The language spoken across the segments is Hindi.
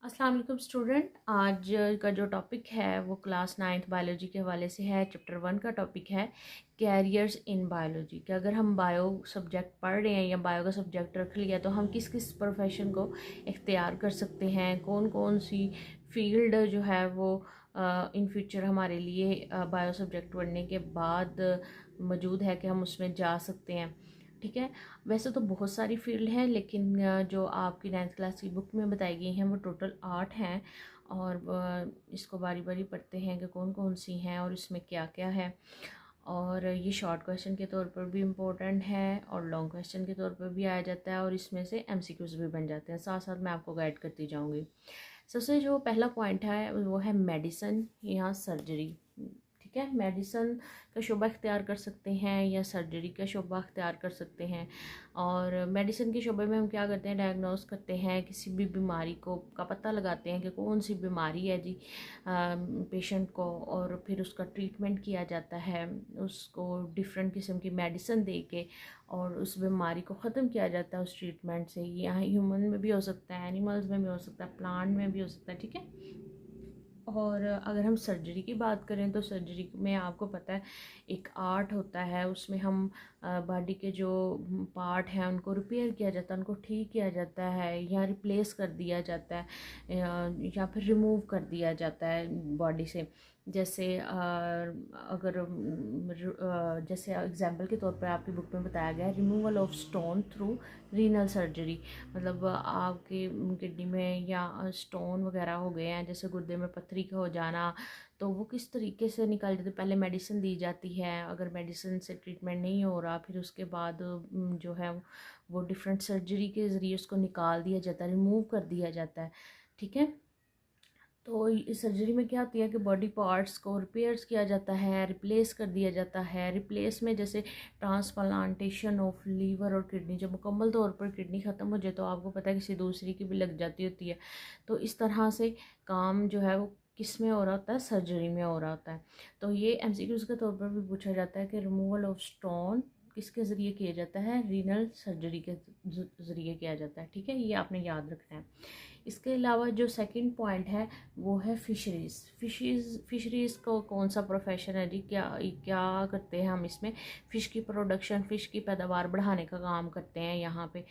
अस्सलाम वालेकुम स्टूडेंट। आज का जो टॉपिक है वो क्लास 9th बायोलॉजी के हवाले से है। चैप्टर 1 का टॉपिक है कैरियर्स इन बायोलॉजी कि अगर हम बायो सब्जेक्ट पढ़ रहे हैं या बायो का सब्जेक्ट रख लिया तो हम किस किस प्रोफेशन को इख्तियार कर सकते हैं, कौन कौन सी फील्ड जो है वो इन फ्यूचर हमारे लिए बायो सब्जेक्ट पढ़ने के बाद मौजूद है कि हम उसमें जा सकते हैं। ठीक है। वैसे तो बहुत सारी फील्ड हैं, लेकिन जो आपकी 9th क्लास की बुक में बताई गई हैं वो टोटल 8 हैं। और इसको बारी बारी पढ़ते हैं कि कौन कौन सी हैं और इसमें क्या क्या है। और ये शॉर्ट क्वेश्चन के तौर पर भी इम्पोर्टेंट है और लॉन्ग क्वेश्चन के तौर पर भी आया जाता है और इसमें से एमसीक्यूज भी बन जाते हैं। साथ साथ मैं आपको गाइड करती जाऊँगी। सबसे जो पहला पॉइंट है वो है मेडिसिन या सर्जरी। ठीक है, मेडिसिन का शोबा इख्तियार कर सकते हैं या सर्जरी का शोबा इख्तियार कर सकते हैं। और मेडिसिन के शोबे में हम क्या करते हैं, डायग्नोस करते हैं, किसी भी बीमारी को का पता लगाते हैं कि कौन सी बीमारी है जी पेशेंट को, और फिर उसका ट्रीटमेंट किया जाता है। उसको डिफरेंट किस्म की मेडिसिन दे के और उस बीमारी को ख़त्म किया जाता है उस ट्रीटमेंट से। यहाँ ह्यूमन में भी हो सकता है, एनिमल्स में भी हो सकता है, प्लांट में भी हो सकता है। ठीक है। और अगर हम सर्जरी की बात करें तो सर्जरी में आपको पता है एक आर्ट होता है, उसमें हम बॉडी के जो पार्ट हैं उनको रिपेयर किया जाता है, उनको ठीक किया जाता है या रिप्लेस कर दिया जाता है या फिर रिमूव कर दिया जाता है बॉडी से। जैसे अगर जैसे एग्जांपल के तौर पर आपकी बुक में बताया गया है removal of stone through renal surgery. मतलब आपके किडनी में या स्टोन वगैरह हो गए हैं, जैसे गुर्दे में पथरी का हो जाना, तो वो किस तरीके से निकाल जाते। पहले मेडिसिन दी जाती है, अगर मेडिसिन से ट्रीटमेंट नहीं हो रहा फिर उसके बाद जो है वो डिफरेंट सर्जरी के ज़रिए उसको निकाल दिया जाता है, रिमूव कर दिया जाता है। ठीक है। तो इस सर्जरी में क्या होती है कि बॉडी पार्ट्स को रिपेयर्स किया जाता है, रिप्लेस कर दिया जाता है। रिप्लेस में जैसे ट्रांसप्लांटेशन ऑफ लीवर और किडनी, जब मुकम्मल तौर पर किडनी ख़त्म हो जाए तो आपको पता है किसी दूसरी की भी लग जाती होती है। तो इस तरह से काम जो है वो किस में हो रहा होता है, सर्जरी में हो रहा होता है। तो ये एमसीक्यूज़ के तौर पर भी पूछा जाता है कि रिमूवल ऑफ स्टोन किसके ज़रिए किया जाता है, रीनल सर्जरी के ज़रिए किया जाता है। ठीक है, ये आपने याद रखना है। इसके अलावा जो सेकंड पॉइंट है वो है फ़िशरीज़। फ़िशरीज़ को कौन सा प्रोफेशन है जी, क्या क्या करते हैं हम इसमें। फ़िश की प्रोडक्शन, फ़िश की पैदावार बढ़ाने का काम करते हैं यहाँ पे।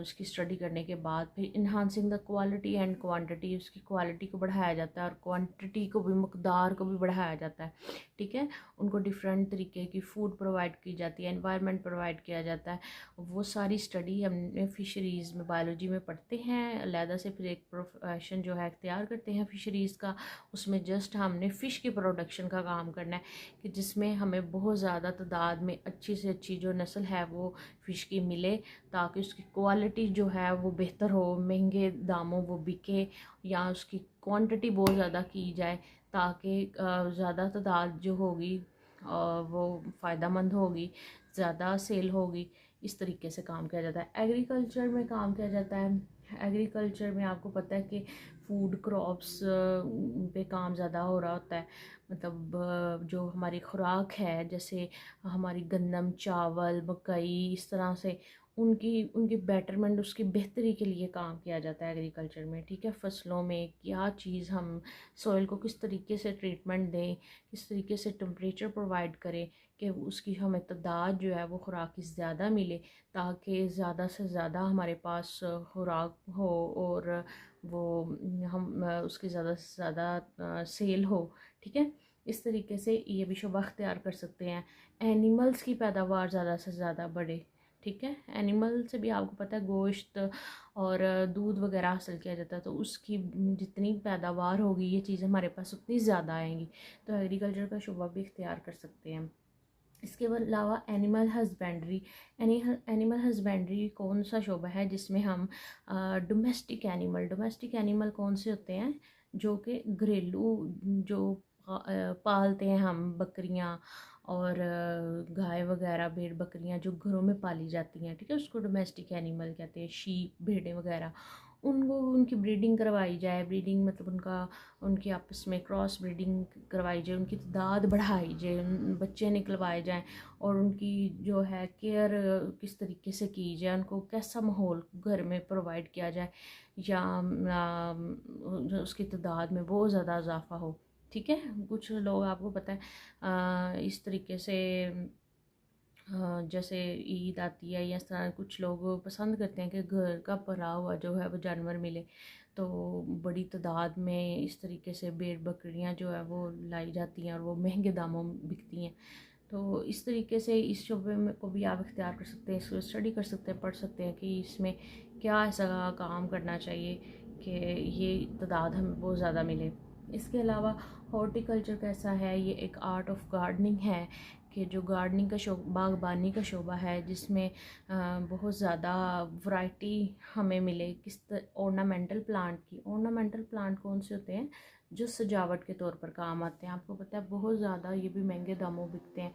उसकी स्टडी करने के बाद फिर enhancing the quality and quantity, उसकी क्वालिटी को बढ़ाया जाता है और क्वांटिटी को भी, मकदार को भी बढ़ाया जाता है। ठीक है। उनको डिफरेंट तरीके की फ़ूड प्रोवाइड की जाती है, एनवायरनमेंट प्रोवाइड किया जाता है। वो सारी स्टडी हमने फ़िशरीज़ में बायोलॉजी में पढ़ते हैं। अलहदा से फिर एक प्रोफेशन जो है इख्तियार करते हैं फ़िशरीज़ का। उसमें जस्ट हमने फ़िश की प्रोडक्शन का काम करना है कि जिसमें हमें बहुत ज़्यादा तादाद में अच्छी से अच्छी जो नस्ल है वो फ़िश की मिले, ताकि उसकी क्वालिटी जो है वो बेहतर हो, महंगे दामों वो बिके, या उसकी क्वांटिटी बहुत ज़्यादा की जाए ताकि ज़्यादा तादाद जो होगी वो फ़ायदा मंद होगी, ज़्यादा सेल होगी। इस तरीके से काम किया जाता है। एग्रीकल्चर में काम किया जाता है। एग्रीकल्चर में आपको पता है कि फूड क्रॉप्स पे काम ज़्यादा हो रहा होता है। मतलब जो हमारी खुराक है, जैसे हमारी गंदम, चावल, मकई, इस तरह से उनकी उनकी बेटरमेंट, उसकी बेहतरी के लिए काम किया जाता है एग्रीकल्चर में। ठीक है। फसलों में क्या चीज़ हम सॉइल को किस तरीके से ट्रीटमेंट दें, किस तरीके से टेम्परेचर प्रोवाइड करें कि उसकी हमें तादाद जो है वो खुराक की ज़्यादा मिले, ताकि ज़्यादा से ज़्यादा हमारे पास खुराक हो और वो हम उसकी ज़्यादा से ज़्यादा सेल हो। ठीक है। इस तरीके से ये भी शोबा अख्तियार कर सकते हैं। एनिमल्स की पैदावार ज़्यादा से ज़्यादा बढ़े। ठीक है। एनिमल से भी आपको पता है गोश्त और दूध वगैरह हासिल किया जाता है, तो उसकी जितनी पैदावार होगी ये चीज़ हमारे पास उतनी ज़्यादा आएंगी। तो एग्रीकल्चर का शोबा भी इख्तियार कर सकते हैं। इसके अलावा एनिमल हस्बेंड्री। एनिमल हस्बेंड्री कौन सा शोबा है जिसमें हम डोमेस्टिक एनिमल कौन से होते हैं जो कि घरेलू, जो पालते हैं हम, बकरियां और गाय वगैरह, भेड़ बकरियां जो घरों में पाली जाती हैं। ठीक है। उसको डोमेस्टिक एनिमल कहते हैं। शीप, भेड़ें वगैरह उनको उनकी ब्रीडिंग करवाई जाए। ब्रीडिंग मतलब उनकी आपस में क्रॉस ब्रीडिंग करवाई जाए, उनकी तादाद बढ़ाई जाए, बच्चे निकलवाए जाएँ और उनकी जो है केयर किस तरीके से की जाए, उनको कैसा माहौल घर में प्रोवाइड किया जाए या उसकी तादाद में बहुत ज़्यादा इजाफा हो। ठीक है, कुछ लोग आपको पता है इस तरीके से जैसे ईद आती है या इस तरह कुछ लोग पसंद करते हैं कि घर का पला हुआ जो है वो जानवर मिले, तो बड़ी तादाद में इस तरीके से भेड़ बकरियां जो है वो लाई जाती हैं और वो महंगे दामों में बिकती हैं। तो इस तरीके से इस शोबे में को भी आप इख्तियार कर सकते हैं, इसको स्टडी कर सकते हैं, पढ़ सकते हैं कि इसमें क्या ऐसा काम करना चाहिए कि ये तादाद हमें बहुत ज़्यादा मिले। इसके अलावा हॉर्टिकल्चर कैसा है, ये एक आर्ट ऑफ गार्डनिंग है कि जो गार्डनिंग का बागबानी का शोबा है जिसमें बहुत ज़्यादा वैरायटी हमें मिले किस ऑर्नामेंटल प्लांट की। ऑर्नामेंटल प्लांट कौन से होते हैं जो सजावट के तौर पर काम आते हैं, आपको पता है बहुत ज़्यादा ये भी महंगे दामों बिकते हैं।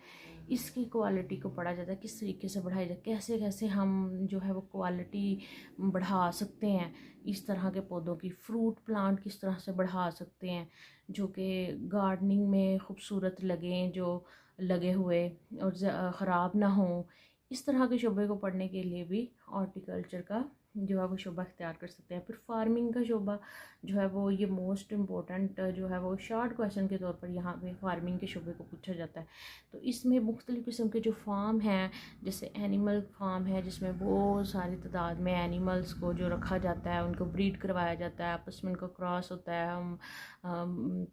इसकी क्वालिटी को पढ़ा जाता है, किस तरीके से बढ़ाई जाए, कैसे कैसे हम जो है वो क्वालिटी बढ़ा सकते हैं इस तरह के पौधों की। फ्रूट प्लांट किस तरह से बढ़ा सकते हैं जो कि गार्डनिंग में खूबसूरत लगें, जो लगे हुए और ख़राब ना हों। इस तरह के शोबे को पढ़ने के लिए भी हॉर्टिकल्चर का जो है वो शोबा इख्तियार कर सकते हैं। फिर फार्मिंग का शोबा जो है वो ये मोस्ट इम्पोर्टेंट जो है वो शॉर्ट क्वेश्चन के तौर पर यहाँ पे फार्मिंग के शोबे को पूछा जाता है। तो इसमें मुख्तलिफ़ किस्म के जो फार्म हैं, जैसे एनिमल फार्म है जिसमें बहुत सारी तादाद में एनिमल्स को जो रखा जाता है, उनको ब्रीड करवाया जाता है, आपस में उनका क्रॉस होता है, हम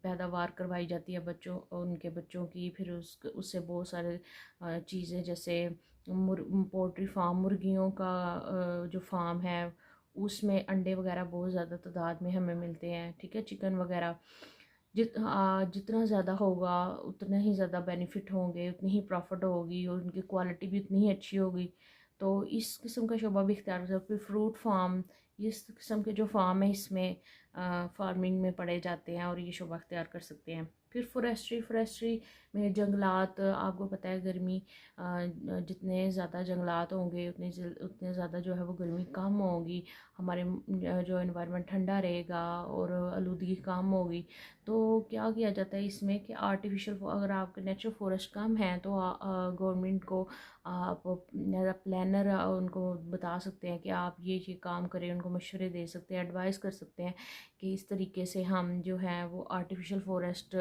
पैदावार करवाई जाती है उनके बच्चों की। फिर उससे बहुत सारे चीज़ें जैसे पोल्ट्री फार्म, मुर्गियों का जो फार्म है उसमें अंडे वगैरह बहुत ज़्यादा तादाद में हमें मिलते हैं। ठीक है, चिकन वगैरह जितना ज़्यादा होगा उतना ही ज़्यादा बेनिफिट होंगे, उतनी ही प्रॉफिट होगी और उनकी क्वालिटी भी उतनी ही अच्छी होगी। तो इस किस्म का शोबा भी इख्तियार कर सकते हैं। फिर फ्रूट फार्म, इस किस्म के जो फार्म है इसमें फार्मिंग में पढ़े जाते हैं और ये शोबा इख्तियार कर सकते हैं। फिर फॉरेस्ट्री में जंगलात, आपको पता है गर्मी जितने ज़्यादा जंगलात होंगे उतने ज़्यादा जो है वो गर्मी कम होगी, हमारे जो एनवायरनमेंट ठंडा रहेगा और आलूदगी कम होगी। तो क्या किया जाता है इसमें कि आर्टिफिशियल, अगर आपके नेचुरल फॉरेस्ट कम है तो गवर्नमेंट को आप एज अ प्लानर उनको बता सकते हैं कि आप ये काम करें, उनको मशवरे दे सकते हैं, एडवाइस कर सकते हैं कि इस तरीके से हम जो है वो आर्टिफिशियल फॉरेस्ट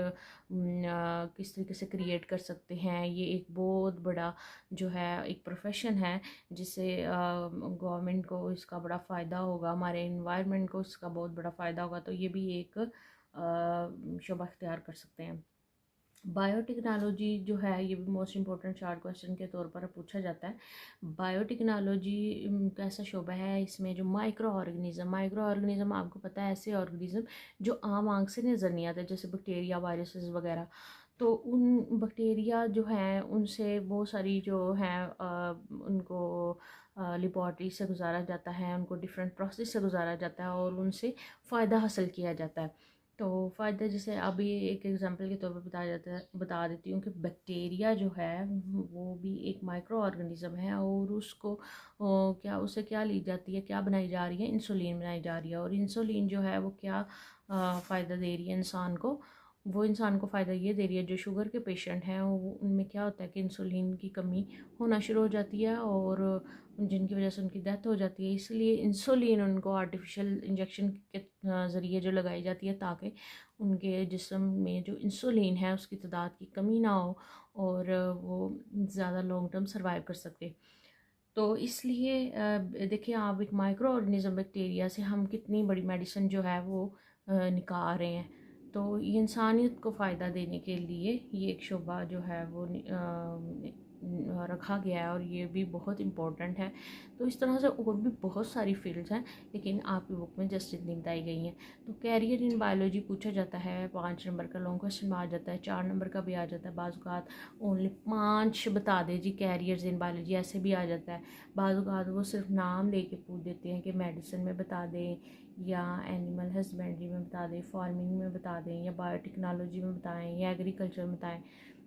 किस तरीके से क्रिएट कर सकते हैं। ये एक बहुत बड़ा जो है एक प्रोफेशन है जिससे गवर्नमेंट को इसका बड़ा फ़ायदा होगा, हमारे इन्वायरमेंट को इसका बहुत बड़ा फ़ायदा होगा। तो ये भी एक शोबा इख्तियार कर सकते हैं। बायोटेक्नोलॉजी जो है ये भी मोस्ट इम्पोर्टेंट शार्ट क्वेश्चन के तौर पर पूछा जाता है। बायोटेक्नोलॉजी कैसा शोबा है, इसमें जो माइक्रो ऑर्गेनिज़म आपको पता है ऐसे ऑर्गेनिज़म जो आम आँख से नज़र नहीं आते, जैसे बैक्टीरिया, वायरसेस वगैरह। तो उन बैक्टीरिया जो हैं उनसे बहुत सारी जो हैं उनको लेबॉरेटरी से गुजारा जाता है, उनको डिफरेंट प्रोसेस से गुजारा जाता है और उनसे फ़ायदा हासिल किया जाता है। तो फ़ायदा जैसे अभी एक एग्जांपल के तौर पर बताया जाता है, बता देती हूँ कि बैक्टीरिया जो है वो भी एक माइक्रो ऑर्गेनिज़म है और उसको क्या उससे क्या ली जाती है, क्या बनाई जा रही है, इंसुलिन बनाई जा रही है। और इंसुलिन जो है वो क्या फ़ायदा दे रही है इंसान को, वो इंसान को फ़ायदा ये दे रही है जो शुगर के पेशेंट हैं उनमें क्या होता है कि इंसुलिन की कमी होना शुरू हो जाती है और जिनकी वजह से उनकी डेथ हो जाती है। इसलिए इंसुलिन उनको आर्टिफिशियल इंजेक्शन के ज़रिए जो लगाई जाती है ताकि उनके जिस्म में जो इंसुलिन है उसकी तादाद की कमी ना हो और वो ज़्यादा लॉन्ग टर्म सर्वाइव कर सके। तो इसलिए देखिए आप एक माइक्रो ऑर्गेनिज्म बैक्टीरिया से हम कितनी बड़ी मेडिसिन जो है वो निकाल रहे हैं। तो ये इंसानियत को फ़ायदा देने के लिए ये एक शोबा जो है वो रखा गया है और ये भी बहुत इम्पोर्टेंट है। तो इस तरह से और भी बहुत सारी फील्ड्स हैं लेकिन आपकी बुक में जस्ट इतनी बताई गई हैं। तो कैरियर इन बायोलॉजी पूछा जाता है, 5 नंबर का लॉन्ग क्वेश्चन आ जाता है, 4 नंबर का भी आ जाता है, बाज़ औक़ात ओनली 5 बता दे जी कैरियर्स इन बायोलॉजी ऐसे भी आ जाता है। बाज़ औक़ात वो सिर्फ नाम लेके पूछ देते हैं कि मेडिसिन में बता दें या एनिमल हस्बेंड्री में बता दें, फार्मिंग में बता दें या बायोटेक्नोलॉजी में बताएं या एग्रीकल्चर में बताएं।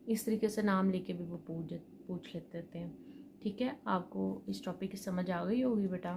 इस तरीके से नाम लेके भी वो पूछ लेते हैं। ठीक है, आपको इस टॉपिक की समझ आ गई होगी बेटा।